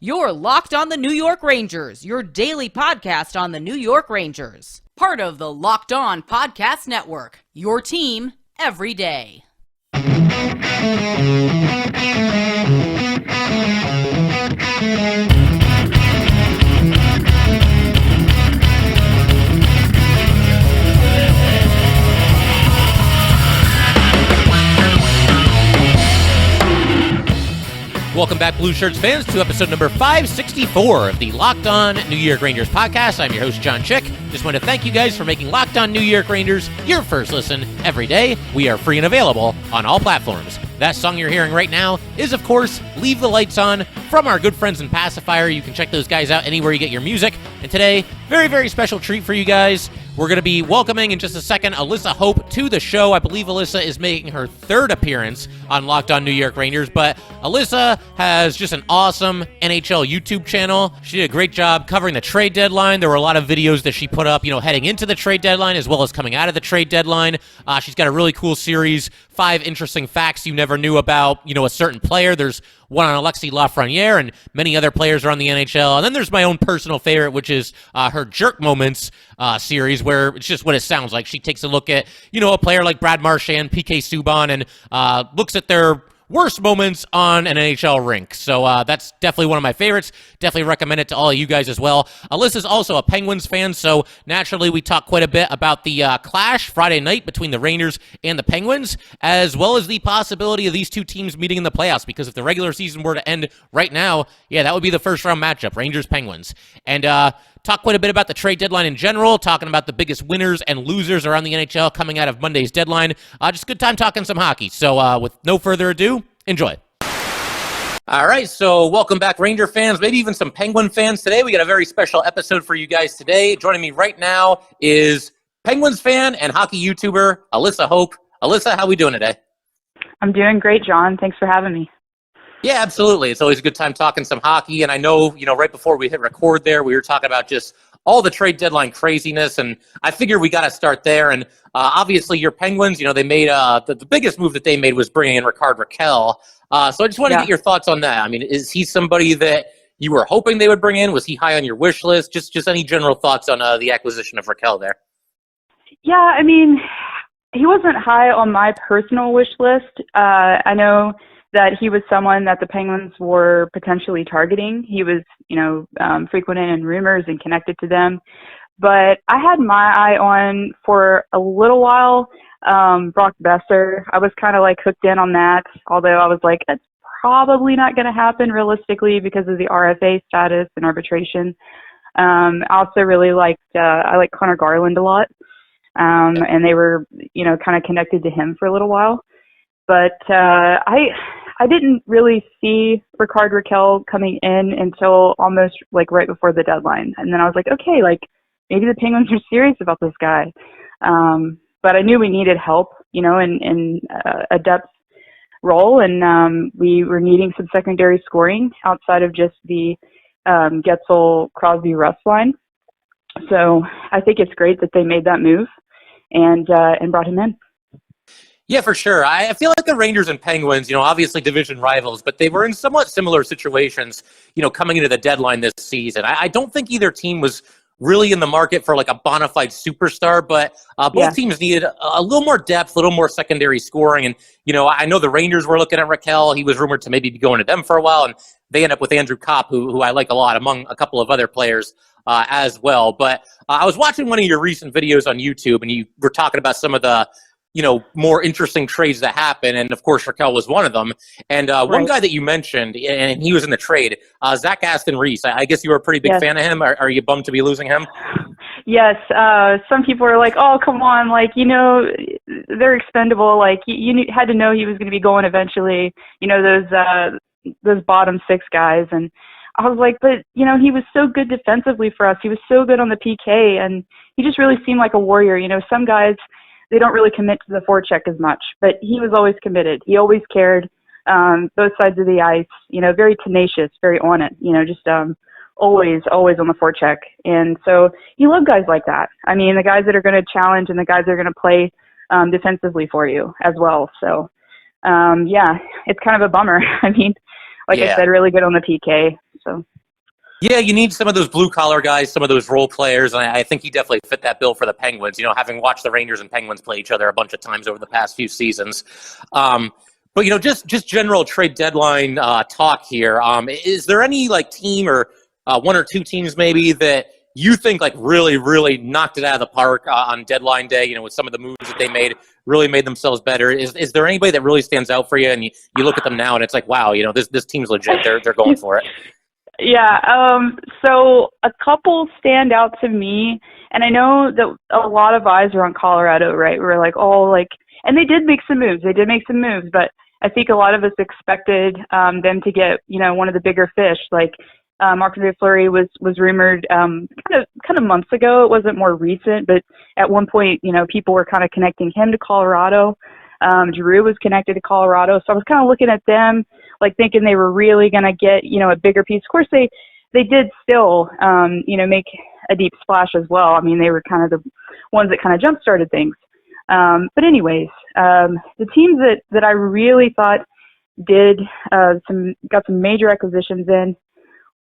You're Locked on the New York Rangers, your daily podcast on the New York Rangers. Part of the Locked On Podcast Network, your team every day. Welcome back, Blue Shirts fans, to episode number 564 of the Locked On New York Rangers podcast. I'm your host, John Chick. Just want to thank you guys for making Locked On New York Rangers your first listen every day. We are free and available on all platforms. That song you're hearing right now is, of course, Leave the Lights On from our good friends in Passafire. You can check those guys out anywhere you get your music. And today, very, very special treat for you guys. We're going to be welcoming in just a second Alyssa Hope to the show. I believe Alyssa is making her third appearance on Locked On New York Rangers, but Alyssa has just an awesome NHL YouTube channel. She did a great job covering the trade deadline. There were a lot of videos that she put up, heading into the trade deadline as well as coming out of the trade deadline. She's got a really cool series, 5 interesting facts you never knew about, a certain player. There's one on Alexis Lafreniere, and many other players around the NHL. And then there's my own personal favorite, which is her Jerk Moments series, where it's just what it sounds like. She takes a look at, a player like Brad Marchand, PK Subban, and looks at their worst moments on an NHL rink. So that's definitely one of my favorites. Definitely recommend it to all of you guys as well. Alyssa's also a Penguins fan, so naturally we talk quite a bit about the clash Friday night between the Rangers and the Penguins, as well as the possibility of these two teams meeting in the playoffs, because if the regular season were to end right now, that would be the first round matchup, Rangers-Penguins. And talk quite a bit about the trade deadline in general, talking about the biggest winners and losers around the NHL coming out of Monday's deadline. Just a good time talking some hockey. So with no further ado, enjoy. All right, so welcome back, Ranger fans, maybe even some Penguin fans. Today we got a very special episode for you guys today. Joining me right now is Penguins fan and hockey YouTuber Alyssa Hope. Alyssa, how we doing today? I'm doing great, John. Thanks for having me. Yeah, absolutely. It's always a good time talking some hockey. And I know, right before we hit record there, we were talking about just all the trade deadline craziness. And I figure we got to start there. And obviously your Penguins, they made the biggest move that they made was bringing in Rickard Rackell. So I just want to get your thoughts on that. I mean, is he somebody that you were hoping they would bring in? Was he high on your wish list? Just any general thoughts on the acquisition of Rackell there? Yeah, I mean, he wasn't high on my personal wish list. I know that he was someone that the Penguins were potentially targeting. He was, frequent in rumors and connected to them. But I had my eye on, for a little while, Brock Besser. I was kind of hooked in on that, although I was like, that's probably not going to happen realistically because of the RFA status and arbitration. I also really I like Connor Garland a lot. And they were, kind of connected to him for a little while. But I didn't really see Rickard Rackell coming in until almost right before the deadline. And then I was like, okay, maybe the Penguins are serious about this guy. But I knew we needed help, in a depth role. And we were needing some secondary scoring outside of just the Getzel, Crosby, Russ line. So I think it's great that they made that move and brought him in. Yeah, for sure. I feel like the Rangers and Penguins, obviously division rivals, but they were in somewhat similar situations, coming into the deadline this season. I don't think either team was really in the market for a bona fide superstar, but both teams needed a little more depth, a little more secondary scoring. And, I know the Rangers were looking at Rackell. He was rumored to maybe be going to them for a while, and they end up with Andrew Kopp, who I like a lot, among a couple of other players as well. But I was watching one of your recent videos on YouTube, and you were talking about some of the more interesting trades that happen. And of course, Rackell was one of them. And one guy that you mentioned, and he was in the trade, Zach Aston-Reese. I guess you were a pretty big fan of him. Are you bummed to be losing him? Yes. Some people are like, oh, come on. They're expendable. You had to know he was going to be going eventually, those bottom 6 guys. And I was like, but, he was so good defensively for us. He was so good on the PK, and he just really seemed like a warrior. Some guys, they don't really commit to the forecheck as much, but he was always committed. He always cared, both sides of the ice, very tenacious, very on it, just always on the forecheck. And so you love guys like that. I mean, the guys that are going to challenge and the guys that are going to play defensively for you as well. So, it's kind of a bummer. I mean, I said, really good on the PK. So. Yeah, you need some of those blue-collar guys, some of those role players, and I think he definitely fit that bill for the Penguins, having watched the Rangers and Penguins play each other a bunch of times over the past few seasons. But, just general trade deadline talk here. Is there any, team or one or two teams maybe that you think, really, really knocked it out of the park on deadline day, with some of the moves that they made, really made themselves better? Is there anybody that really stands out for you, and you look at them now and it's like, wow, this team's legit. They're going for it. Yeah, so a couple stand out to me, and I know that a lot of eyes are on Colorado, right? We're like, and they did make some moves. But I think a lot of us expected them to get, one of the bigger fish. Marc-Andre Fleury was rumored kind of months ago. It wasn't more recent, but at one point, people were kind of connecting him to Colorado. Giroux was connected to Colorado, so I was kind of looking at them, thinking they were really going to get, a bigger piece. Of course, they did still, make a deep splash as well. I mean, they were kind of the ones that kind of jump-started things. But anyways, the teams that I really thought got some major acquisitions in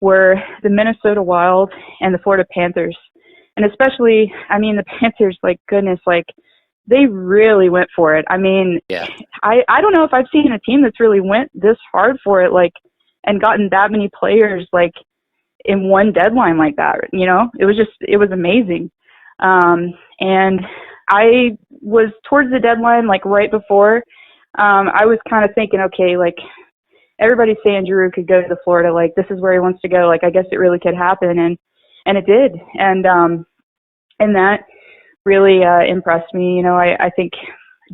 were the Minnesota Wild and the Florida Panthers. And especially, the Panthers, goodness, they really went for it. I mean, yeah. I don't know if I've seen a team that's really went this hard for it, and gotten that many players, in one deadline like that. It was amazing. And I was towards the deadline, right before, I was kind of thinking, okay, everybody's saying Giroux could go to Florida. This is where he wants to go. I guess it really could happen. And it did. And that really impressed me. I think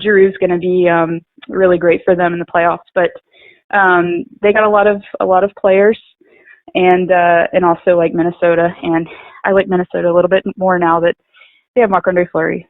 Giroux's going to be really great for them in the playoffs. But they got a lot of players, and also Minnesota. And I like Minnesota a little bit more now that they have Marc-Andre Fleury.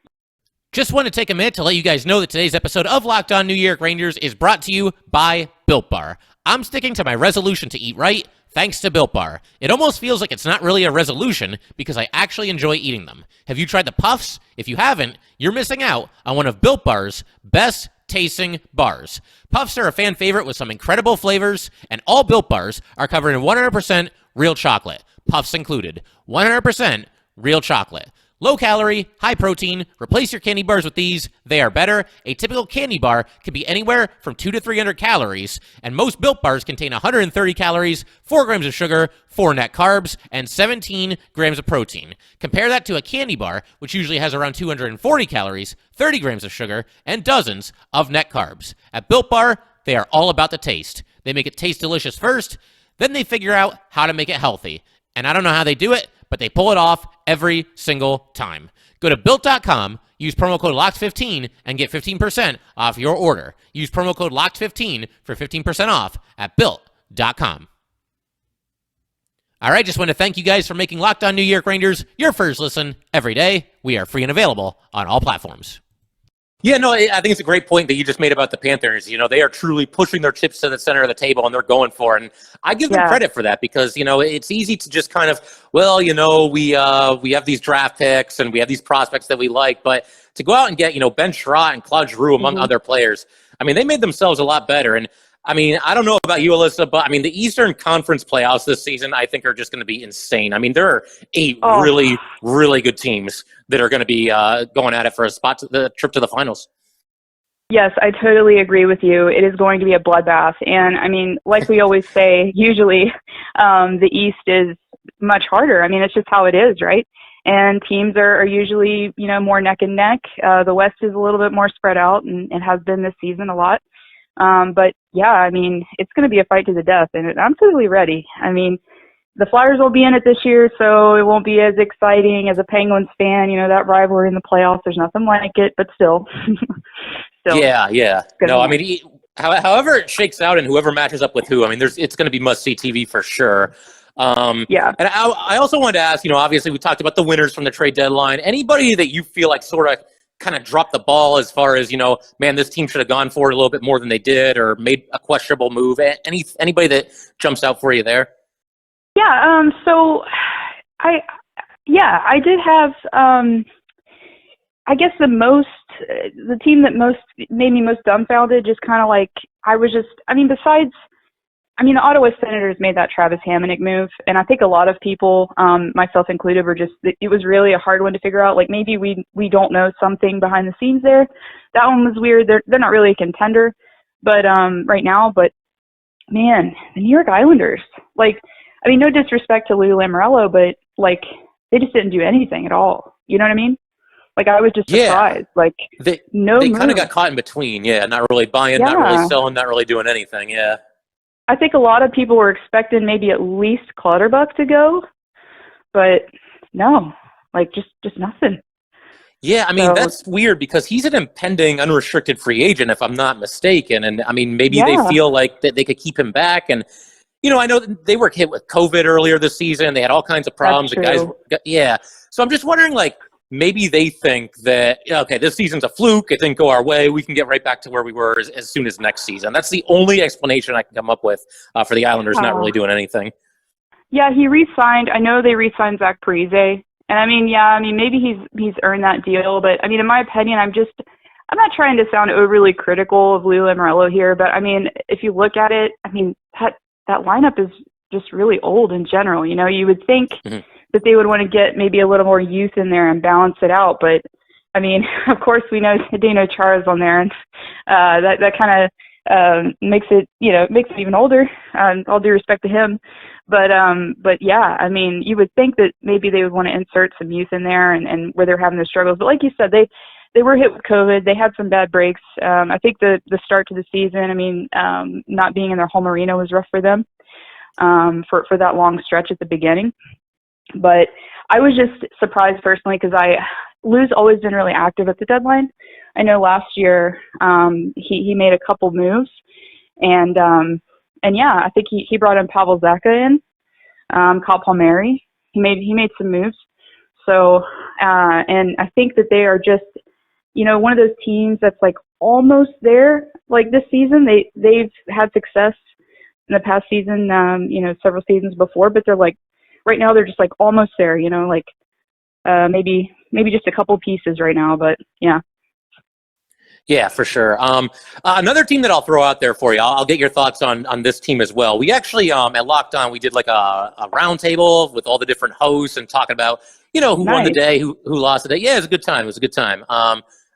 Just want to take a minute to let you guys know that today's episode of Locked On New York Rangers is brought to you by Built Bar. I'm sticking to my resolution to eat right, thanks to Built Bar. It almost feels like it's not really a resolution because I actually enjoy eating them. Have you tried the Puffs? If you haven't, you're missing out on one of Built Bar's best tasting bars. Puffs are a fan favorite with some incredible flavors, and all Built Bars are covered in 100% real chocolate. Puffs included. 100% real chocolate. Low calorie, high protein. Replace your candy bars with these. They are better. A typical candy bar can be anywhere from 200 to 300 calories, and most Built Bars contain 130 calories, 4 grams of sugar, 4 net carbs, and 17 grams of protein. Compare that to a candy bar, which usually has around 240 calories, 30 grams of sugar, and dozens of net carbs. At Built Bar, they are all about the taste. They make it taste delicious first, then they figure out how to make it healthy. And I don't know how they do it, but they pull it off every single time. Go to Built.com, use promo code LOCKED15, and get 15% off your order. Use promo code LOCKED15 for 15% off at Built.com. All right, just want to thank you guys for making Locked On New York Rangers your first listen every day. We are free and available on all platforms. Yeah, no, I think it's a great point that you just made about the Panthers. They are truly pushing their chips to the center of the table, and they're going for it. And I give them credit for that because, it's easy to just kind of, we have these draft picks and we have these prospects that we like. But to go out and get, Ben Schrott and Claude Giroux, among other players, they made themselves a lot better. And, I don't know about you, Alyssa, but, the Eastern Conference playoffs this season, I think, are just going to be insane. There are 8 really, really good teams that are going to be going at it for a spot to the trip to the finals. Yes, I totally agree with you. It is going to be a bloodbath. And, like we always say, usually the East is much harder. It's just how it is, right? And teams are usually, more neck and neck. The West is a little bit more spread out, and it has been this season a lot. But yeah, it's going to be a fight to the death, and I'm totally ready. The Flyers will be in it this year, so it won't be as exciting as a Penguins fan. That rivalry in the playoffs, there's nothing like it, but still. Yeah. No, however it shakes out and whoever matches up with who, it's going to be must-see TV for sure. Yeah. And I also wanted to ask, obviously we talked about the winners from the trade deadline. Anybody that you feel like sort of kind of dropped the ball as far as, man, this team should have gone for it a little bit more than they did or made a questionable move? Anybody that jumps out for you there? Yeah, so I did have, I guess the team that made me most dumbfounded, just kind of besides I mean, the Ottawa Senators made that Travis Hamonic move, and I think a lot of people, myself included, were just, it was really a hard one to figure out. Like, maybe we don't know something behind the scenes there. That one was weird. They're not really a contender, but right now. But man, the New York Islanders, like, I mean, no disrespect to Lou Lamoriello, but like, they just didn't do anything at all. You know what I mean? Like, I was just surprised. Like, they no kind of got caught in between. Yeah, not really buying, not really selling, not really doing anything. Yeah. I think a lot of people were expecting maybe at least Clutterbuck to go, but no, like just nothing. Yeah, I mean, that's weird because he's an impending unrestricted free agent, if I'm not mistaken. And I mean, maybe they feel like that they could keep him back. And, you know, I know they were hit with COVID earlier this season. They had all kinds of problems. The guys, So I'm just wondering, like, maybe they think that, okay, this season's a fluke. It didn't go our way. We can get right back to where we were as soon as next season. That's the only explanation I can come up with for the Islanders not really doing anything. Yeah, he re-signed. I know they re-signed Zach Parise. And I mean, maybe he's earned that deal. But I mean, in my opinion, I'm not trying to sound overly critical of Lou Lamoriello here. But I mean, if you look at it, I mean, that lineup is just really old in general. You know, you would think that they would want to get maybe a little more youth in there and balance it out. But I mean, of course, we know Zdeno Chara's on there, and that kind of makes it even older. All due respect to him, but yeah, I mean, you would think that maybe they would want to insert some youth in there, and where they're having their struggles. But like you said, they were hit with COVID. They had some bad breaks. I think the start to the season, I mean, not being in their home arena was rough for them for that long stretch at the beginning. But I was just surprised personally because Lou's always been really active at the deadline. I know last year he made a couple moves, and yeah, I think he brought in Pavel Zacha in, Kyle Palmieri. He made some moves. So and I think that they are just, you know, one of those teams that's like almost there. Like this season, they've had success in the past season, you know, several seasons before, but they're like, right now they're just like almost there, you know, like maybe just a couple pieces right now, but yeah. Yeah, for sure. Another team that I'll throw out there for you, I'll get your thoughts on this team as well. We actually, at Locked On, we did like a round table with all the different hosts and talking about, you know, who won the day, who lost the day. Yeah, it was a good time. It was a good time.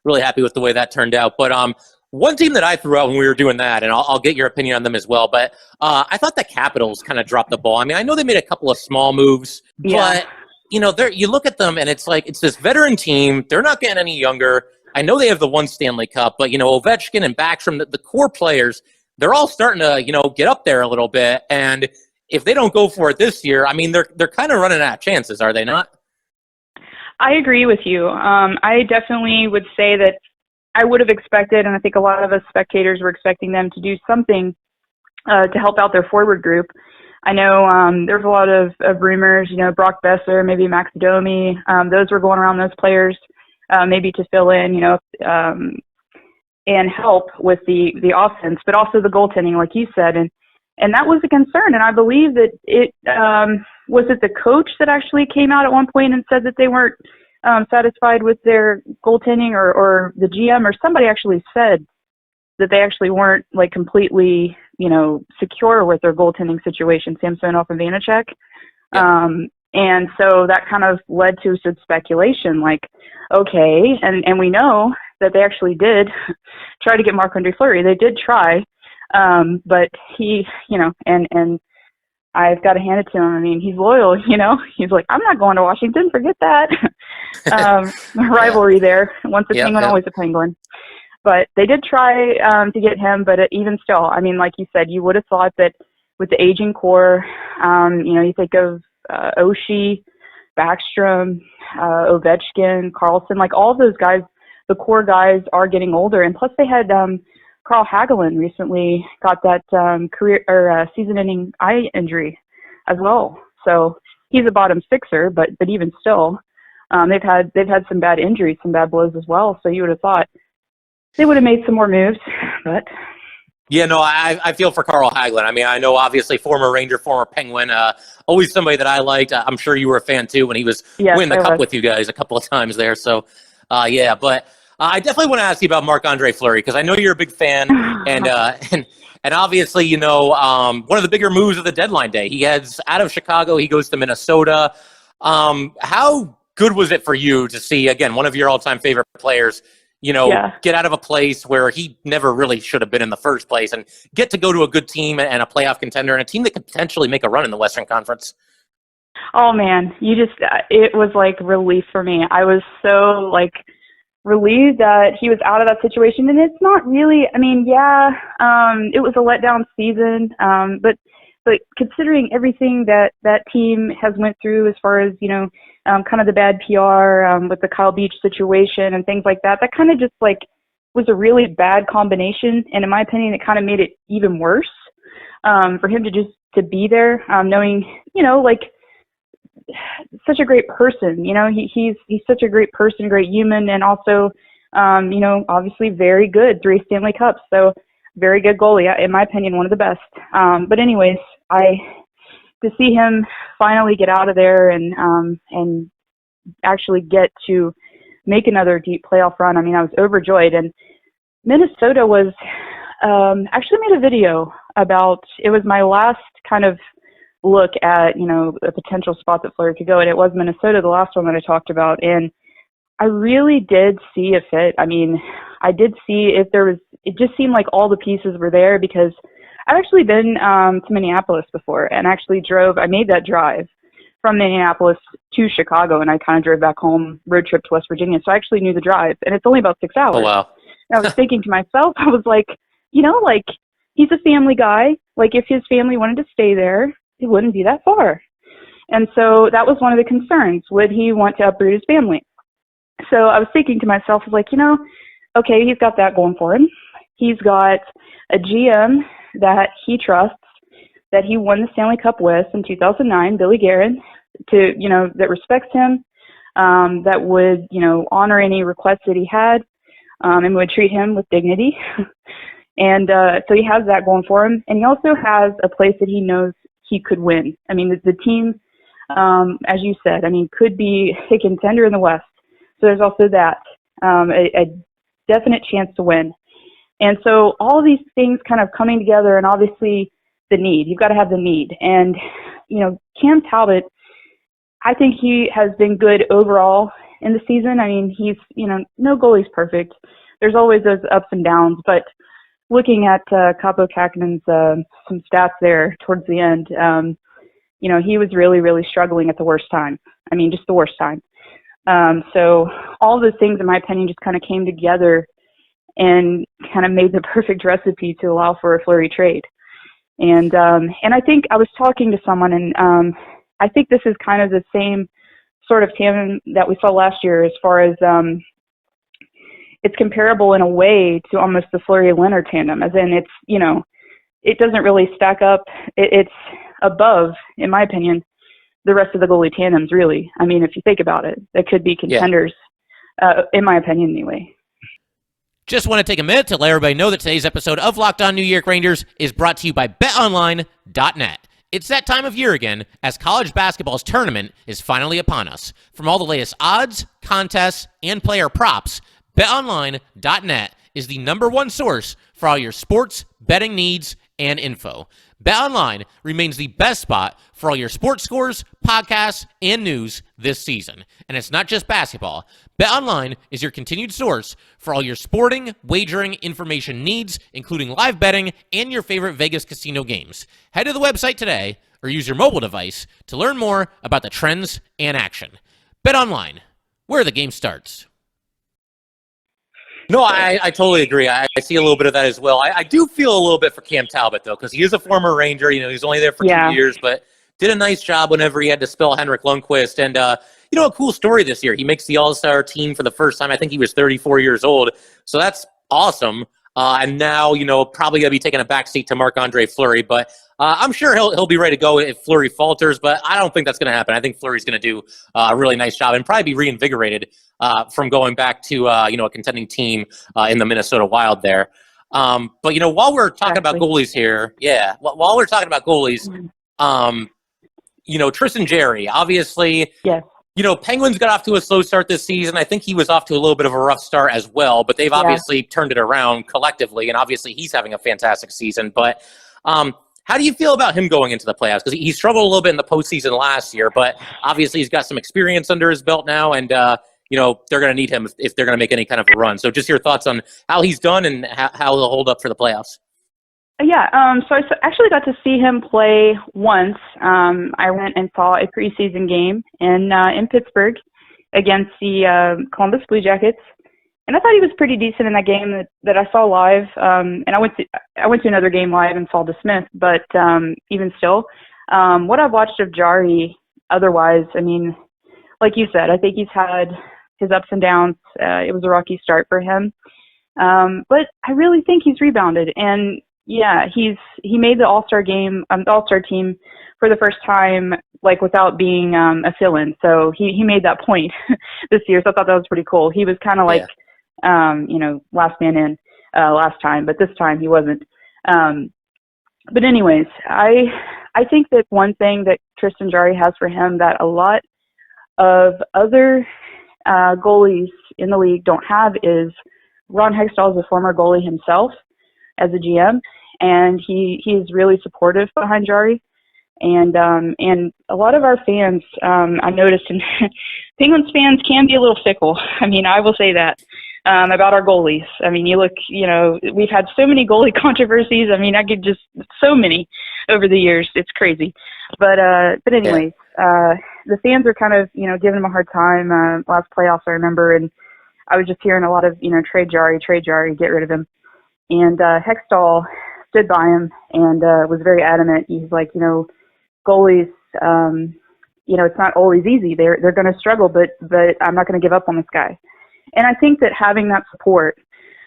Really happy with the way that turned out. But one team that I threw out when we were doing that, and I'll get your opinion on them as well, but I thought the Capitals kind of dropped the ball. I mean, I know they made a couple of small moves, but, you know, you look at them and it's like it's this veteran team. They're not getting any younger. I know they have the one Stanley Cup, but, you know, Ovechkin and Backstrom, the core players, they're all starting to, you know, get up there a little bit. And if they don't go for it this year, I mean, they're kind of running out of chances, are they not? I agree with you. I definitely would say that I would have expected, and I think a lot of us spectators were expecting them to do something to help out their forward group. I know there's a lot of rumors, you know, Brock Besser, maybe Max Domi, those were going around, those players, maybe to fill in, you know, and help with the offense, but also the goaltending, like you said, and that was a concern. And I believe that it was it the coach that actually came out at one point and said that they weren't satisfied with their goaltending, or the GM or somebody actually said that they actually weren't like completely, you know, secure with their goaltending situation, Samsonov and Vanacek. Yeah. And so that kind of led to some speculation, like, okay, and we know that they actually did try to get Marc-Andre Fleury. They did try, but he, you know, and I've got to hand it to him. I mean, he's loyal, you know. He's like, I'm not going to Washington. Forget that. Rivalry there. Once a Penguin, always a Penguin. But they did try to get him, but even still, I mean, like you said, you would have thought that with the aging core, you know, you think of Oshie, Backstrom, Ovechkin, Carlson, like all of those guys, the core guys are getting older. And plus they had Carl Hagelin recently got that career or season-ending eye injury as well. So he's a bottom sixer, but even still, they've had some bad injuries, some bad blows as well. So you would have thought they would have made some more moves, but. Yeah, no, I feel for Carl Hagelin. I mean, I know obviously former Ranger, former Penguin, always somebody that I liked. I'm sure you were a fan too when he was winning the cup with you guys a couple of times there. So, yeah, but I definitely want to ask you about Marc-Andre Fleury because I know you're a big fan, and And obviously, one of the bigger moves of the deadline day. He heads out of Chicago. He goes to Minnesota. How good was it for you to see, again, one of your all-time favorite players, get out of a place where he never really should have been in the first place and get to go to a good team and a playoff contender and a team that could potentially make a run in the Western Conference? Oh man, it was like relief for me. I was so relieved that he was out of that situation. And it's not really, it was a letdown season. But considering everything that team has went through as far as, kind of the bad PR with the Kyle Beach situation and things like that, that kind of just was a really bad combination. And in my opinion, it kind of made it even worse for him to be there, knowing, such a great person. He's such a great person, great human, and also, obviously very good, 3 Stanley Cups. So very good goalie, in my opinion, one of the best. But anyways, to see him finally get out of there and actually get to make another deep playoff run, I was overjoyed. And Minnesota was actually made a video about, it was my last kind of look at, a potential spot that Fleury could go, and it was Minnesota, the last one that I talked about. And I really did see a fit. I did see if there was, it just seemed like all the pieces were there, because I've actually been to Minneapolis before, and actually I made that drive from Minneapolis to Chicago, and I kind of drove back home, road trip to West Virginia. So I actually knew the drive, and it's only about 6 hours. Oh, wow. And I was thinking to myself, I was like, he's a family guy. If his family wanted to stay there, it wouldn't be that far. And so that was one of the concerns. Would he want to uproot his family? So I was thinking to myself, okay, he's got that going for him. He's got a GM that he trusts, that he won the Stanley Cup with in 2009, Billy Guerin, that respects him, that would, honor any requests that he had, and would treat him with dignity. And so he has that going for him. And he also has a place that he knows he could win. The team, as you said, could be a contender in the West. So there's also that, a definite chance to win. And so all these things kind of coming together, and obviously the need. You've got to have the need. And, Cam Talbot, I think he has been good overall in the season. He's, no goalie's perfect. There's always those ups and downs, but looking at Kaapo Kähkönen's some stats there towards the end, he was really, really struggling at the worst time. Just the worst time. So all those things, in my opinion, just kind of came together and kind of made the perfect recipe to allow for a Fleury trade. And I think I was talking to someone, and I think this is kind of the same sort of tandem that we saw last year, as far as it's comparable in a way to almost the Fleury-Leonard tandem, as in it's, it doesn't really stack up. It's above, in my opinion, the rest of the goalie tandems, really. If you think about it, they could be contenders, in my opinion, anyway. Just want to take a minute to let everybody know that today's episode of Locked On New York Rangers is brought to you by BetOnline.net. It's that time of year again, as college basketball's tournament is finally upon us. From all the latest odds, contests, and player props, BetOnline.net is the #1 source for all your sports betting needs and info. BetOnline remains the best spot for all your sports scores, podcasts, and news this season. And it's not just basketball. BetOnline is your continued source for all your sporting, wagering, information needs, including live betting and your favorite Vegas casino games. Head to the website today or use your mobile device to learn more about the trends and action. BetOnline, where the game starts. No, I totally agree. I see a little bit of that as well. I do feel a little bit for Cam Talbot, though, because he is a former Ranger. He's only there for 2 years, but did a nice job whenever he had to spell Henrik Lundqvist. And, a cool story this year. He makes the All-Star team for the first time. I think he was 34 years old. So that's awesome. And now, probably going to be taking a backseat to Marc-Andre Fleury. But I'm sure he'll be ready to go if Fleury falters. But I don't think that's going to happen. I think Fleury's going to do a really nice job and probably be reinvigorated from going back to, a contending team in the Minnesota Wild there. But, while we're talking about goalies here, while we're talking about goalies, Tristan Jarry, obviously, Penguins got off to a slow start this season. I think he was off to a little bit of a rough start as well, but they've obviously turned it around collectively, and obviously he's having a fantastic season. But how do you feel about him going into the playoffs? Because he struggled a little bit in the postseason last year, but obviously he's got some experience under his belt now, and they're going to need him if they're going to make any kind of a run. So just your thoughts on how he's done and how he'll hold up for the playoffs. Yeah, so I actually got to see him play once. I went and saw a preseason game in Pittsburgh against the Columbus Blue Jackets, and I thought he was pretty decent in that game that I saw live. And I went to another game live and saw DeSmith, but even still, what I've watched of Jarry, otherwise, I mean, like you said, I think he's had his ups and downs. It was a rocky start for him, but I really think he's rebounded. And yeah, he made the All-Star game, the All-Star team for the first time, like without being a fill-in. So he made that point this year. So I thought that was pretty cool. He was kind of like, last man in last time, but this time he wasn't. But anyways, I think that one thing that Tristan Jarry has for him that a lot of other goalies in the league don't have is Ron Hextall is a former goalie himself as a GM, and he's really supportive behind Jarry. And a lot of our fans, I noticed, and Penguins fans can be a little fickle. I mean, I will say that about our goalies. I mean, we've had so many goalie controversies. I mean, so many over the years. It's crazy. But anyways, the fans are kind of, giving him a hard time. Last playoffs, I remember, and I was just hearing a lot of, trade Jarry, get rid of him. And Hextall stood by him and was very adamant. He's like, goalies, it's not always easy. They're going to struggle, but I'm not going to give up on this guy. And I think that having that support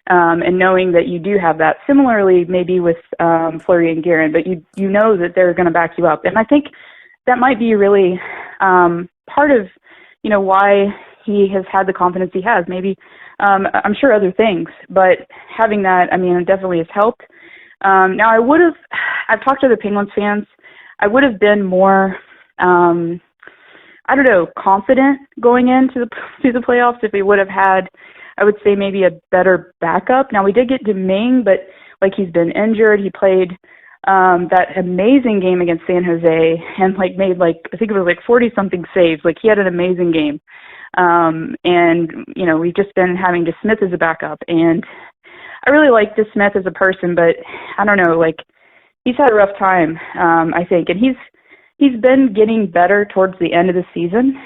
and knowing that you do have that, similarly maybe with Fleury and Guerin, but you know that they're going to back you up. And I think that might be really part of, why he has had the confidence he has. Maybe I'm sure other things, but having that, I mean, it definitely has helped. Now I've talked to the Penguins fans. I would have been more, confident going into the playoffs if we would have had, I would say maybe a better backup. Now we did get Domingue, but he's been injured. He played that amazing game against San Jose and made I think it was 40 something saves. He had an amazing game. And we've just been having DeSmith as a backup, and I really like DeSmith as a person, but I don't know, he's had a rough time, I think, and he's been getting better towards the end of the season,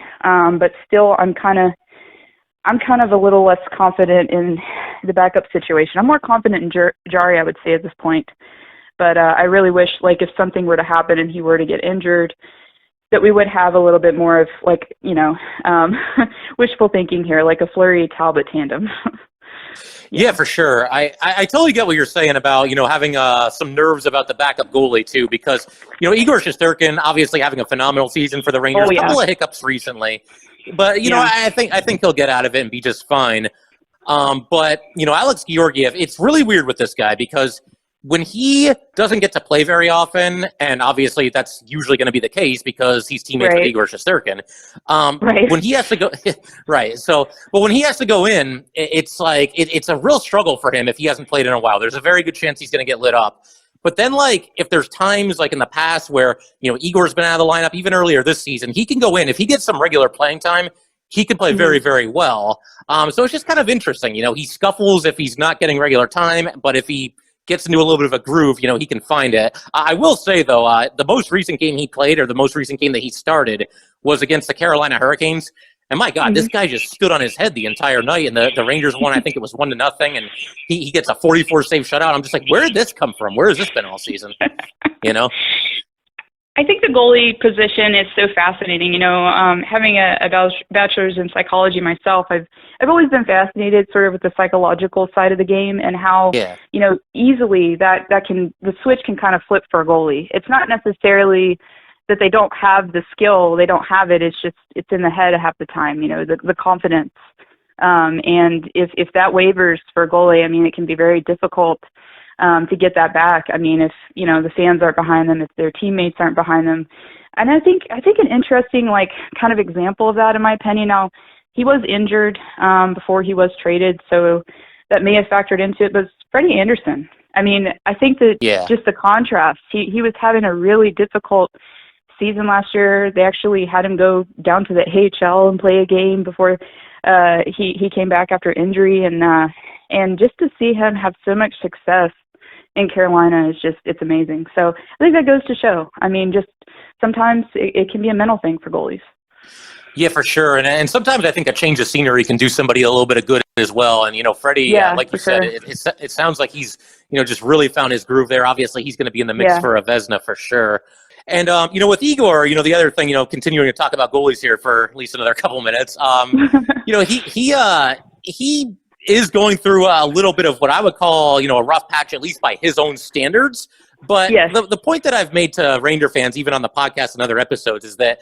but still I'm kind of a little less confident in the backup situation. I'm more confident in Jarry, I would say, at this point, but I really wish, if something were to happen and he were to get injured, that we would have a little bit more of wishful thinking here, like a Fleury-Talbot tandem. Yeah, for sure. I totally get what you're saying about, having some nerves about the backup goalie too, because, Igor Shesterkin obviously having a phenomenal season for the Rangers, a couple of hiccups recently, but, I think he'll get out of it and be just fine. But, Alex Georgiev, it's really weird with this guy because when he doesn't get to play very often, and obviously that's usually going to be the case because he's teammates with Igor Shesterkin, when he has to go, right, so, but when he has to go in, it's it's a real struggle for him if he hasn't played in a while. There's a very good chance he's going to get lit up. But then, if there's times, in the past where, Igor's been out of the lineup, even earlier this season, he can go in. If he gets some regular playing time, he can play very, very well. So it's just kind of interesting. He scuffles if he's not getting regular time, but if he gets into a little bit of a groove, he can find it. I will say, though, the most recent game he played, or the most recent game that he started, was against the Carolina Hurricanes. And my God, this guy just stood on his head the entire night, and the Rangers won, I think it was 1-0, and he gets a 44-save shutout. I'm just like, where did this come from? Where has this been all season? I think the goalie position is so fascinating. Having a bachelor's in psychology myself, I've always been fascinated sort of with the psychological side of the game and how, easily the switch can kind of flip for a goalie. It's not necessarily that they don't have the skill, they don't have it. It's just, it's in the head half the time, the confidence. And if that wavers for a goalie, I mean, it can be very difficult to get that back. I mean, if, the fans aren't behind them, if their teammates aren't behind them, And I think an interesting, like, kind of example of that, in my opinion, now, he was injured before he was traded, so that may have factored into it, but Freddie Anderson. I mean, I think that just the contrast, he was having a really difficult season last year. They actually had him go down to the AHL and play a game before he came back after injury, and just to see him have so much success in Carolina is it's amazing. So I think that goes to show. I mean, just sometimes it can be a mental thing for goalies. Yeah, for sure. And sometimes I think a change of scenery can do somebody a little bit of good as well. And, Freddie, like you said, it sounds like he's, just really found his groove there. Obviously, he's going to be in the mix for a Vezina for sure. And, with Igor, the other thing, continuing to talk about goalies here for at least another couple minutes, he is going through a little bit of what I would call, a rough patch, at least by his own standards. But the point that I've made to Ranger fans, even on the podcast and other episodes, is that,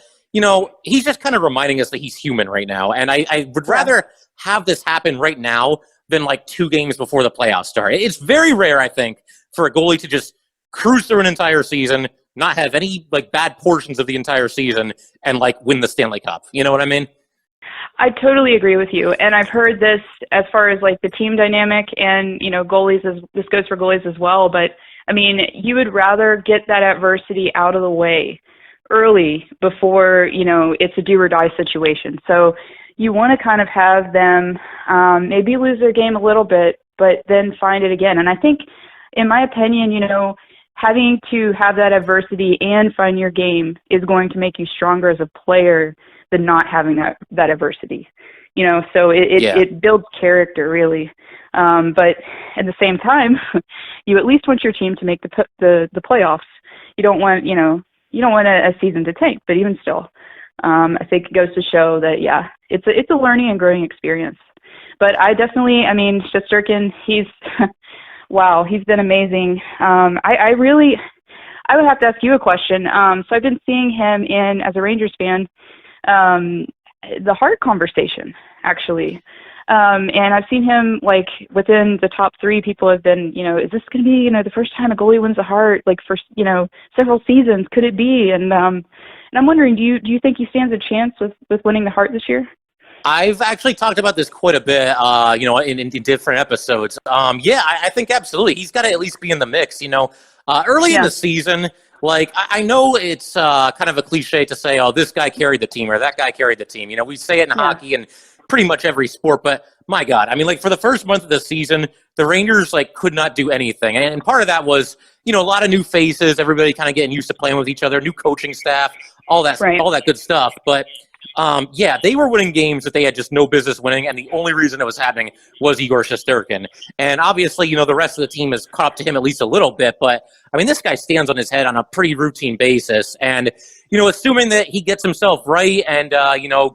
he's just kind of reminding us that he's human right now. And I would rather have this happen right now than like 2 games before the playoffs start. It's very rare, I think, for a goalie to just cruise through an entire season, not have any like bad portions of the entire season, and like win the Stanley Cup. You know what I mean? I totally agree with you. And I've heard this as far as like the team dynamic and, goalies, this goes for goalies as well. But I mean, you would rather get that adversity out of the way early before, it's a do or die situation. So you want to kind of have them maybe lose their game a little bit, but then find it again. And I think, in my opinion, having to have that adversity and find your game is going to make you stronger as a player than not having that adversity. So it builds character, really. But at the same time, you at least want your team to make the playoffs. You don't want, a season to tank, but even still, I think it goes to show that, it's a learning and growing experience. But I definitely, Shesterkin, he's, wow, he's been amazing. I would have to ask you a question. So I've been seeing him as a Rangers fan, the Hart conversation, actually. And I've seen him, like, within the top 3, people have been, is this going to be, the first time a goalie wins a Hart, like, for, several seasons? Could it be? And I'm wondering, do you think he stands a chance with winning the Hart this year? I've actually talked about this quite a bit, in different episodes. I think absolutely. He's got to at least be in the mix, early in the season. Like, I know it's kind of a cliche to say, oh, this guy carried the team or that guy carried the team. We say it in hockey and pretty much every sport, but my God, for the first month of the season, the Rangers, could not do anything. And part of that was, a lot of new faces, everybody kind of getting used to playing with each other, new coaching staff, all that good stuff. But they were winning games that they had just no business winning, and the only reason it was happening was Igor Shesterkin. And obviously, the rest of the team has caught up to him at least a little bit, but, this guy stands on his head on a pretty routine basis. And, assuming that he gets himself right and,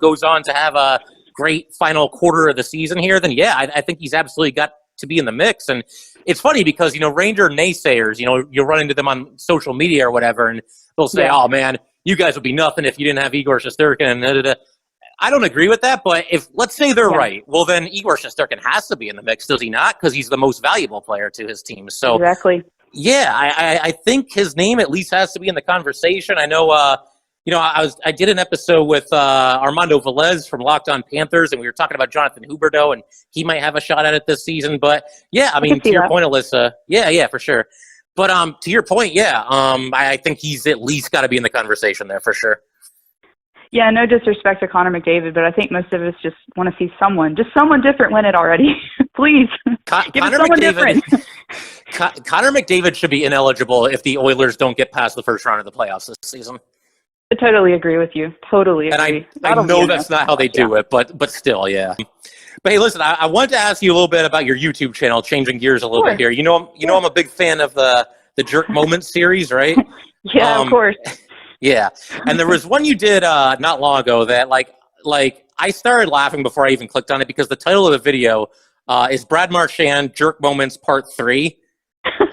goes on to have a great final quarter of the season here, then, I think he's absolutely got to be in the mix. And it's funny because, Ranger naysayers, you'll run into them on social media or whatever, and they'll say, oh, man, you guys would be nothing if you didn't have Igor Shesterkin. I don't agree with that, but let's say they're right, well, then Igor Shesterkin has to be in the mix, does he not? Because he's the most valuable player to his team. So exactly. I think his name at least has to be in the conversation. I know, I did an episode with Armando Velez from Locked On Panthers, and we were talking about Jonathan Huberdeau, and he might have a shot at it this season. But to your point, Alyssa, for sure. But to your point, I think he's at least got to be in the conversation there for sure. Yeah, no disrespect to Connor McDavid, but I think most of us just want to see someone different win it already. Please, give us someone different. Connor McDavid should be ineligible if the Oilers don't get past the first round of the playoffs this season. I totally agree with you. Totally agree. And I know that's not how they do it, but still, yeah. But hey, listen, I wanted to ask you a little bit about your YouTube channel, changing gears a little bit here. I'm a big fan of the Jerk Moments series, right? Yeah, of course. Yeah, and there was one you did not long ago that like I started laughing before I even clicked on it because the title of the video is Brad Marchand Jerk Moments Part 3,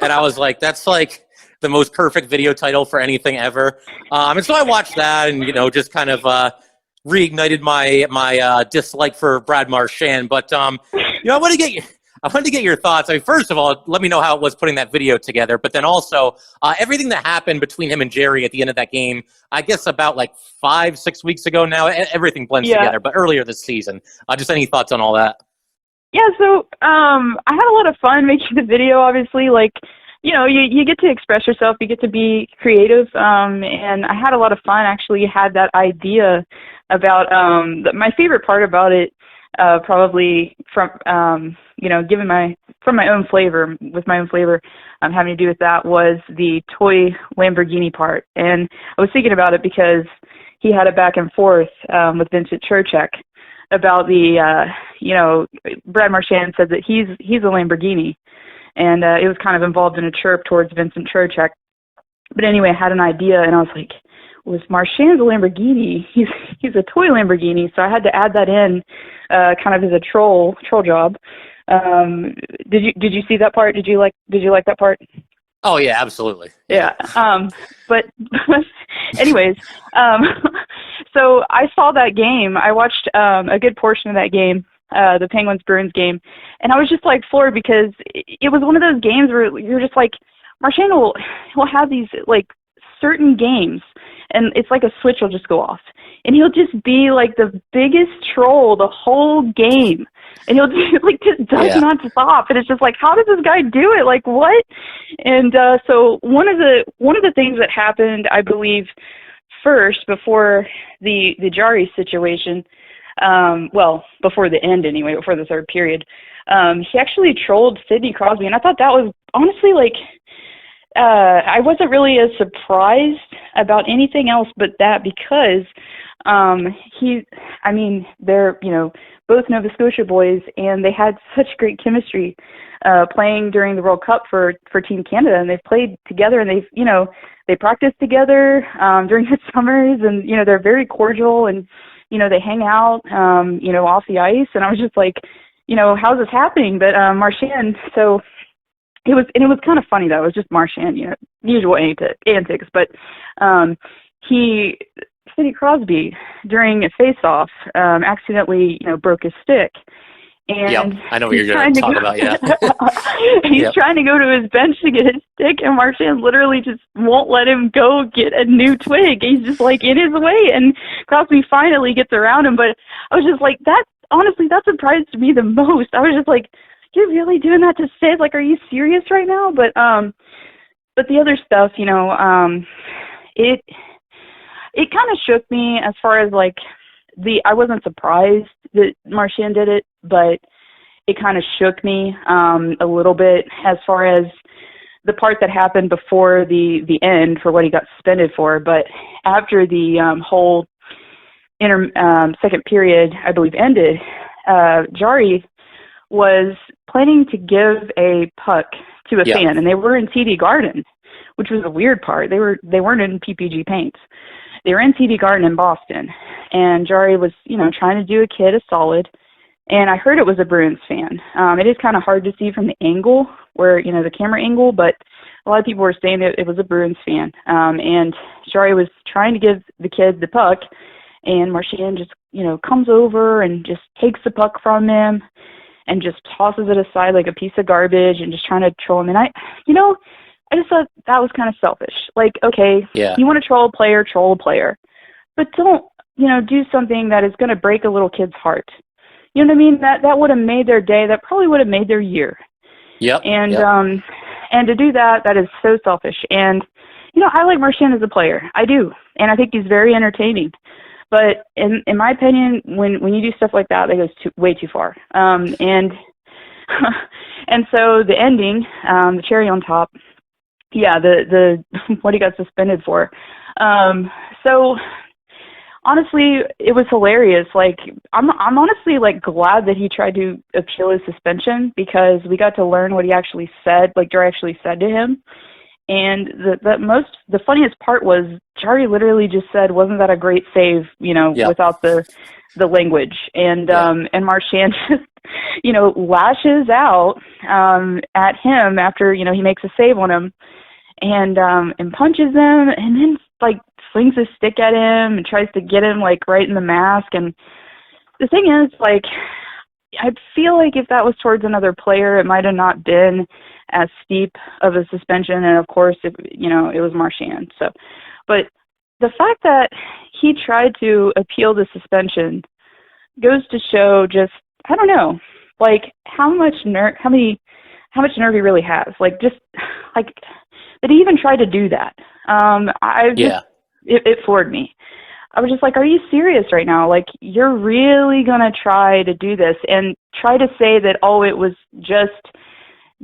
and I was like, that's like the most perfect video title for anything ever. And so I watched that and just kind of reignited my dislike for Brad Marchand. But I want to I wanted to get your thoughts. I mean, first of all, let me know how it was putting that video together, but then also everything that happened between him and Jarry at the end of that game, I guess about like 5-6 weeks ago now, everything blends together, but earlier this season. Just any thoughts on all that? Yeah, so I had a lot of fun making the video, obviously. Like, you know, you get to express yourself, you get to be creative, and I had a lot of fun. Actually had that idea about my favorite part about it, probably from you know, from my own flavor, with my own flavor, having to do with that, was the toy Lamborghini part. And I was thinking about it because he had a back and forth with Vincent Trocheck about the you know, Brad Marchand said that he's a Lamborghini, and it was kind of involved in a chirp towards Vincent Trocheck. But anyway, I had an idea, and I was like, was Marchand's a Lamborghini? He's a toy Lamborghini, so I had to add that in, kind of as a troll job. Did you see that part? Did you like that part? Oh yeah, absolutely. Yeah. But anyways, so I saw that game. I watched a good portion of that game, the Penguins Bruins game, and I was just like floored because it was one of those games where you're just like, Marchand will have these like certain games, and it's like a switch will just go off, and he'll just be like the biggest troll the whole game, and he'll just, like, just does not stop, and it's just like, how does this guy do it? Like, what? And so one of the things that happened, I believe, first before the Jarry situation, well, before the end anyway, before the third period, he actually trolled Sidney Crosby, and I thought that was honestly like, I wasn't really as surprised about anything else but that, because they're, you know, both Nova Scotia boys, and they had such great chemistry playing during the World Cup for Team Canada, and they've played together, and they've, you know, they practiced together during the summers, and, you know, they're very cordial, and, you know, they hang out, you know, off the ice, and I was just like, you know, how's this happening? But Marchand, so it was kind of funny though. It was just Marchand, you know, usual antics. But Sidney Crosby, during a face-off, accidentally, you know, broke his stick. And I know what you're going to talk about. Yeah, he's trying to go to his bench to get his stick, and Marchand literally just won't let him go get a new twig. He's just like in his way, and Crosby finally gets around him. But I was just like, honestly, that surprised me the most. I was just like, you're really doing that to Sid? Like, are you serious right now? But the other stuff, you know, it kind of shook me as far as like I wasn't surprised that Marchand did it, but it kind of shook me a little bit as far as the part that happened before the end for what he got suspended for. But after the whole second period, I believe, ended, Jarry was planning to give a puck to a fan, and they were in TD Garden, which was a weird part. They weren't in PPG Paints. They were in TD Garden in Boston, and Jarry was, you know, trying to do a kid a solid, and I heard it was a Bruins fan. It is kind of hard to see from the angle, where, you know, the camera angle, but a lot of people were saying that it was a Bruins fan, and Jarry was trying to give the kid the puck, and Marchand just, you know, comes over and just takes the puck from him and just tosses it aside like a piece of garbage and just trying to troll him. And I just thought that was kind of selfish. Like, okay, you want to troll a player, but don't, you know, do something that is going to break a little kid's heart. You know what I mean? That would have made their day. That probably would have made their year. And to do that is so selfish. And, you know, I like Marchand as a player. I do. And I think he's very entertaining. But in my opinion, when you do stuff like that goes way too far. And so the ending, the cherry on top, the what he got suspended for. So honestly, it was hilarious. Like, I'm honestly like glad that he tried to appeal his suspension, because we got to learn what he actually said, like Jarry actually said to him. And the funniest part was Jarry literally just said, "Wasn't that a great save?" You know, without the language. And and Marchand just, you know, lashes out at him after, you know, he makes a save on him, and punches him, and then like swings his stick at him and tries to get him like right in the mask. And the thing is, like, I feel like if that was towards another player, it might have not been as steep of a suspension. And of course, it was Marchand. So, but the fact that he tried to appeal the suspension goes to show just, I don't know, like how much nerve he really has. Like, just like that he even tried to do that. It floored me. I was just like, are you serious right now? Like, you're really going to try to do this and try to say that, oh, it was just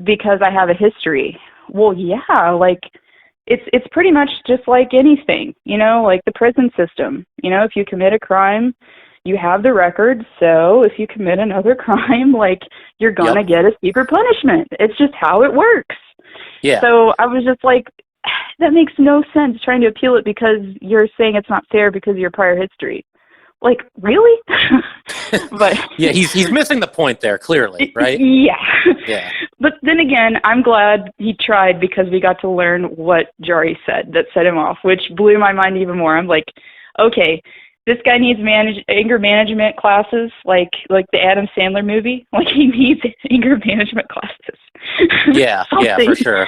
because I have a history. Well, yeah, like, it's pretty much just like anything, like the prison system. If you commit a crime, you have the record. So if you commit another crime, like, you're going to get a steeper punishment. It's just how it works. Yeah. So I was just like, that makes no sense trying to appeal it because you're saying it's not fair because of your prior history. Like, really? But yeah, he's missing the point there, clearly, right? Yeah. But then again, I'm glad he tried because we got to learn what Jarry said that set him off, which blew my mind even more. I'm like, okay, this guy needs anger management classes, like the Adam Sandler movie. Like, he needs anger management classes. Yeah, for sure.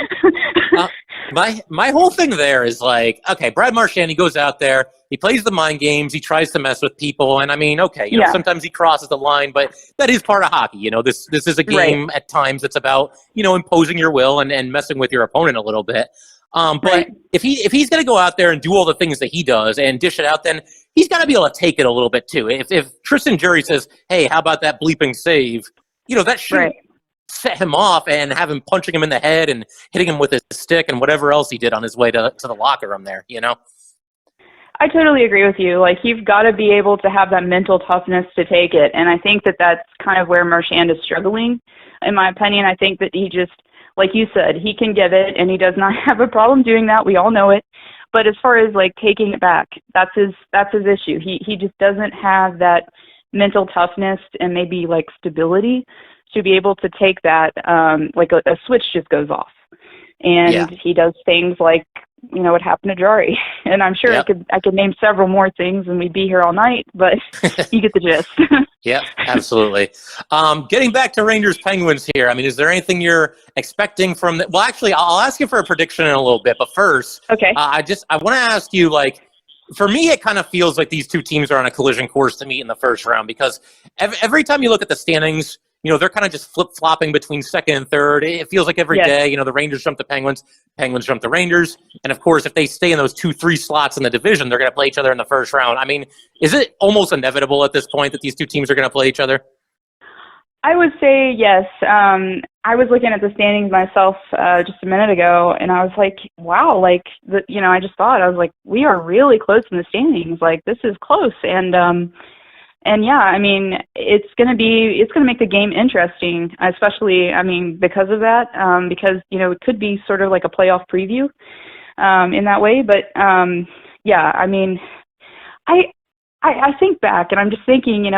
My whole thing there is like, okay, Brad Marchand, he goes out there, he plays the mind games, he tries to mess with people, and I mean, okay, you know, sometimes he crosses the line, but that is part of hockey. This is a game at times that's about, imposing your will and messing with your opponent a little bit. But if he's going to go out there and do all the things that he does and dish it out, then he's got to be able to take it a little bit too. If Tristan Jarry says, "Hey, how about that bleeping save?" That should set him off and have him punching him in the head and hitting him with his stick and whatever else he did on his way to the locker room there. I totally agree with you. Like, you've got to be able to have that mental toughness to take it, and I think that that's kind of where Marchand is struggling. In my opinion, I think that he just, like you said, he can give it, and he does not have a problem doing that. We all know it. But as far as, like, taking it back, that's his issue. He just doesn't have that mental toughness and maybe, like, stability to be able to take that, like a switch just goes off. And he does things like, what happened to Jarry. And I'm sure I could name several more things and we'd be here all night, but you get the gist. Yeah, absolutely. Getting back to Rangers Penguins here, I mean, is there anything you're expecting from the, well, actually, I'll ask you for a prediction in a little bit, but first, I want to ask you, like, for me, it kind of feels like these two teams are on a collision course to meet in the first round, because every time you look at the standings, they're kind of just flip-flopping between second and third. It feels like every day, the Rangers jump the Penguins, Penguins jump the Rangers. And, of course, if they stay in those 2-3 slots in the division, they're going to play each other in the first round. I mean, is it almost inevitable at this point that these two teams are going to play each other? I would say yes. I was looking at the standings myself just a minute ago, and I was like, wow, like, I just thought, I was like, we are really close in the standings. Like, this is close. And yeah, I mean, it's going to make the game interesting, especially, I mean, because of that, because, it could be sort of like a playoff preview in that way. But yeah, I mean, I think back and I'm just thinking,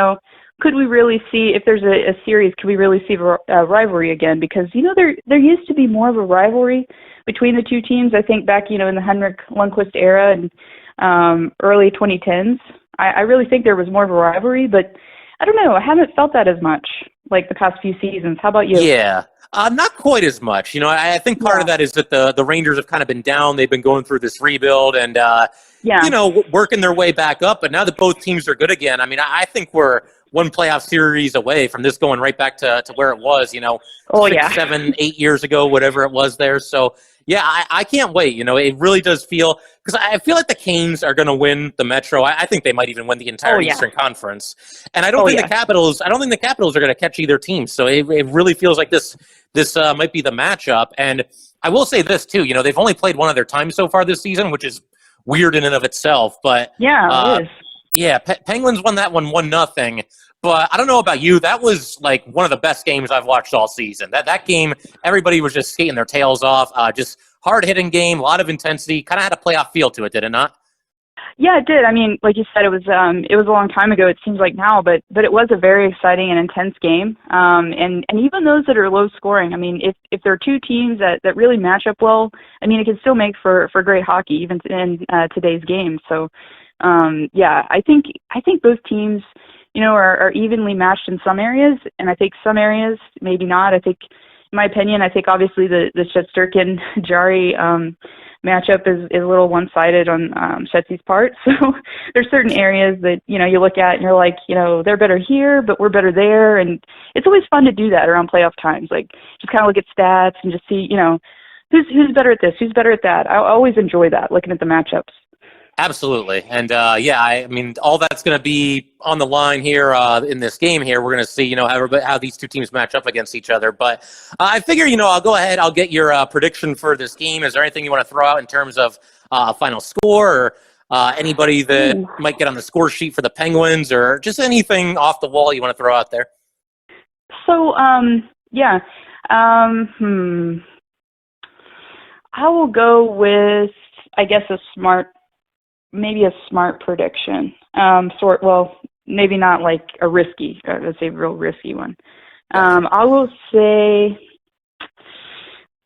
could we really see, if there's a series, could we really see a rivalry again? Because, there used to be more of a rivalry between the two teams. I think back, in the Henrik Lundqvist era and early 2010s. I really think there was more of a rivalry, but I don't know. I haven't felt that as much like the past few seasons. How about you? Yeah, not quite as much. I think part of that is that the Rangers have kind of been down. They've been going through this rebuild and, working their way back up. But now that both teams are good again, I mean, I think we're one playoff series away from this going right back to where it was, 6, 7, 8 years ago, whatever it was there. So, yeah, I can't wait. It really does feel – because I feel like the Canes are going to win the Metro. I think they might even win the entire Eastern Conference. And I don't think the Capitals are going to catch either team. So it really feels like this might be the matchup. And I will say this, too. They've only played one other time so far this season, which is weird in and of itself. But it is. Yeah, Penguins won that one 1-0. But I don't know about you. That was like one of the best games I've watched all season. That game, everybody was just skating their tails off. Just hard-hitting game, a lot of intensity. Kind of had a playoff feel to it, did it not? Yeah, it did. I mean, like you said, it was a long time ago. It seems like now, but it was a very exciting and intense game. And even those that are low scoring. I mean, if there are two teams that really match up well, I mean, it can still make for great hockey even in today's game. So, yeah, I think both teams are evenly matched in some areas, and I think some areas maybe not. I think, in my opinion, obviously the Shesterkin Jarry matchup is a little one-sided on Shetsy's part. So there's certain areas that, you look at and you're like, they're better here, but we're better there. And it's always fun to do that around playoff times. Like, just kind of look at stats and just see, who's better at this, who's better at that. I always enjoy that, looking at the matchups. Absolutely. And I mean, all that's going to be on the line here in this game here. We're going to see, how these two teams match up against each other. But I figure, I'll go ahead. I'll get your prediction for this game. Is there anything you want to throw out in terms of final score or anybody that might get on the score sheet for the Penguins, or just anything off the wall you want to throw out there? So, I will go with, I guess, maybe a smart prediction. Maybe not like a risky, let's say a real risky one. I will say,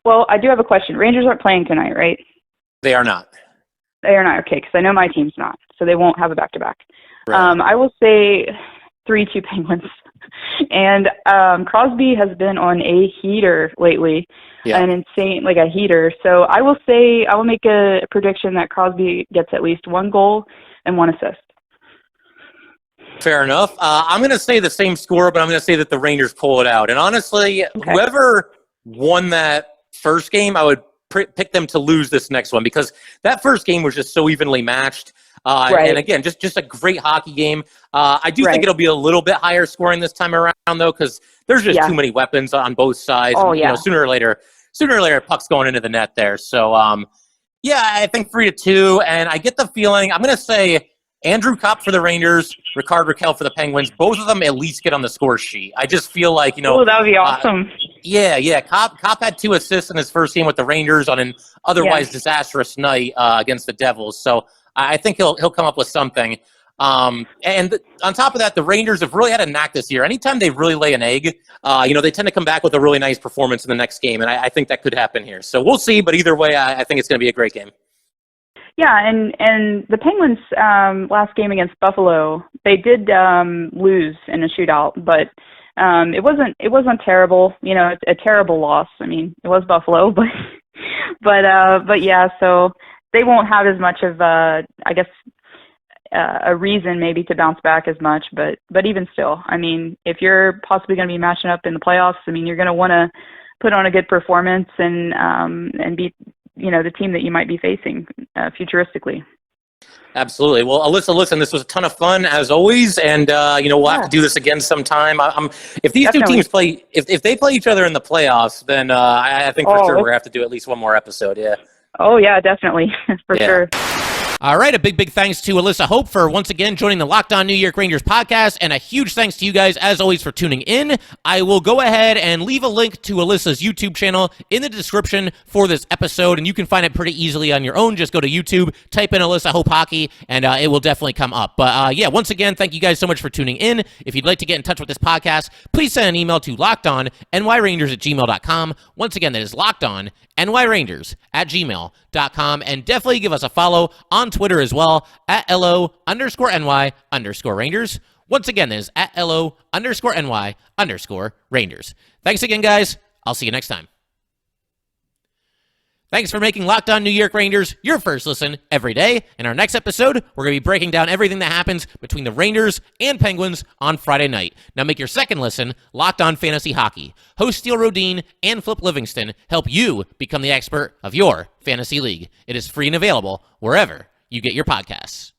I do have a question. Rangers aren't playing tonight, right? They are not. They are not, okay, because I know my team's not, so they won't have a back-to-back. Right. I will say 3-2 Penguins. And Crosby has been on a heater lately, an insane, like a heater. So I will make a prediction that Crosby gets at least 1 goal and 1 assist. Fair enough. I'm going to say the same score, but I'm going to say that the Rangers pull it out. And honestly, whoever won that first game, I would pick them to lose this next one, because that first game was just so evenly matched. And again, just a great hocky game. I do think it'll be a little bit higher scoring this time around, though, because there's just too many weapons on both sides. Oh, and, sooner or later, puck's going into the net there. So, I think 3-2. And I get the feeling, I'm going to say Andrew Kopp for the Rangers, Rickard Rackell for the Penguins. Both of them at least get on the score sheet. I just feel like, that would be awesome. Kopp had 2 assists in his first game with the Rangers on an otherwise disastrous night against the Devils. So I think he'll come up with something. And on top of that, the Rangers have really had a knack this year. Anytime they really lay an egg, they tend to come back with a really nice performance in the next game, and I think that could happen here. So we'll see, but either way, I think it's going to be a great game. Yeah, and the Penguins last game against Buffalo, they did lose in a shootout, but it wasn't terrible. A terrible loss. I mean, it was Buffalo, but yeah, so they won't have as much of a reason maybe to bounce back as much, but even still, I mean, if you're possibly going to be matching up in the playoffs, I mean, you're going to want to put on a good performance and beat the team that you might be facing futuristically. Absolutely. Well, Alyssa, listen, this was a ton of fun as always, and we'll have to do this again sometime. If these two teams play, if they play each other in the playoffs, then I think for sure we're going to have to do at least one more episode. Yeah. Oh yeah, definitely for sure. All right, a big thanks to Alyssa Hope for once again joining the Locked On New York Rangers podcast, and a huge thanks to you guys, as always, for tuning in. I will go ahead and leave a link to Alyssa's YouTube channel in the description for this episode, and you can find it pretty easily on your own. Just go to YouTube, type in Alyssa Hope Hockey, and it will definitely come up. But once again, thank you guys so much for tuning in. If you'd like to get in touch with this podcast, please send an email to lockedonnyrangers@gmail.com. Once again, that is lockedonnyrangers@gmail.com, and definitely give us a follow on Twitter as well, at @LO_NY_Rangers. Once again, that is at @LO_NY_Rangers. Thanks again, guys. I'll see you next time. Thanks for making Locked On New York Rangers your first listen every day. In our next episode, we're going to be breaking down everything that happens between the Rangers and Penguins on Friday night. Now make your second listen Locked On Fantasy Hockey. Host Steele Rodine and Flip Livingston help you become the expert of your fantasy league. It is free and available wherever you get your podcasts.